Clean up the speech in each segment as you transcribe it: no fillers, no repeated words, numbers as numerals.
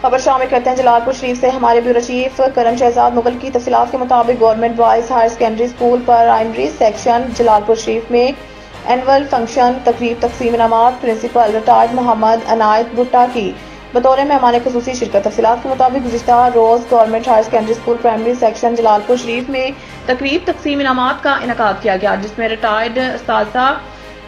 خبر شامل کرتے ہیں جلال پور شریف سے ہمارے بیورو چیف کرم شہزاد مغل کی تفصیلات کے مطابق government boys higher secondary school primary section Jalalpur Sharif میں اینول فنکشن تقریب تقسیم انعامات پرنسپل ریٹائرڈ محمد عنایت بھٹا کی بطور مہمان خصوصی شرکت۔ تفصیلات کے مطابق گزشتہ روز government higher secondary school primary section Jalalpur Sharif میں تقریب تقسیم انعامات کا انعقاد کیا گیا، جس میں ریٹائرڈ اساتذہ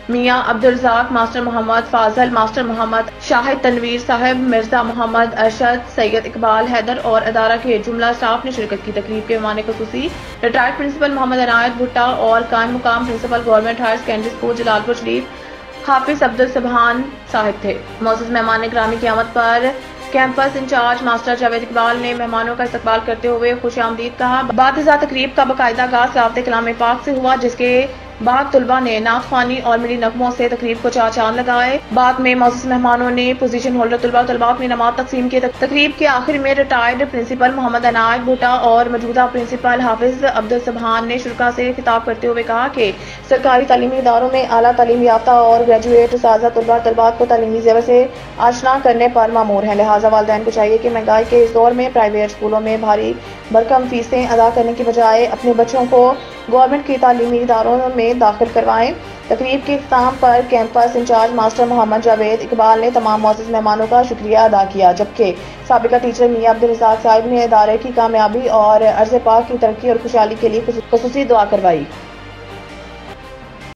میاں عبدالرزاق، ماسٹر محمد فاضل، ماسٹر محمد شاہد تنویر صاحب، مرزا محمد ارشد، سید اقبال حیدر اور ادارہ کے جملہ اسٹاف نے شرکت کی۔ تقریب کے مہمان خصوصی ریٹائرڈ پرنسپل محمد عنایت بھٹا اور قائم مقام principal government higher secondary school Jalalpur Sharif حافظ عبدالسبحان صاحب تھے۔ معزز مہمان گرامی کی آمد پر campus incharge master Javed Iqbal نے مہمانوں کا استقبال کرتے ہوئے خوش آمدید کہا۔ بعد ازاں تقریب کا باقاعدہ آغاز صلوات کلام پاک سے ہوا، جس کے بعد طلباء نے نعت خوانی اور ملی نغموں سے تقریب کو چار چاند لگائے۔ بعد میں معزز مہمانوں نے پوزیشن ہولڈر طلباء و طالبات میں انعامات تقسیم کیے۔ تقریب کے آخر میں ریٹائرڈ پرنسپل محمد عنایت بھٹا اور موجودہ پرنسپل حافظ عبدالسبحان نے شرکاء سے خطاب کرتے ہوئے کہا کہ سرکاری تعلیمی اداروں میں اعلیٰ تعلیم یافتہ اور گریجویٹ اساتذہ طلباء اور طالبات کو تعلیمی زیور سے آشنا کرنے پر مامور ہیں، لہٰذا والدین کو چاہیے کہ مہنگائی کے اس دور میں پرائیویٹ اسکولوں میں بھاری بھرکم فیسیں ادا کرنے کی بجائے اپنے بچوں کو گورنمنٹ کی تعلیمی اداروں میں داخل کروائیں۔ تقریب کے اختتام پر کیمپس انچارج ماسٹر محمد جاوید اقبال نے تمام معزز مہمانوں کا شکریہ ادا کیا، جبکہ سابقہ ٹیچر میاں عبدالرزاق صاحب نے ادارے کی کامیابی اور عرض پاک کی ترقی اور خوشحالی کے لیے خصوصی دعا کروائی۔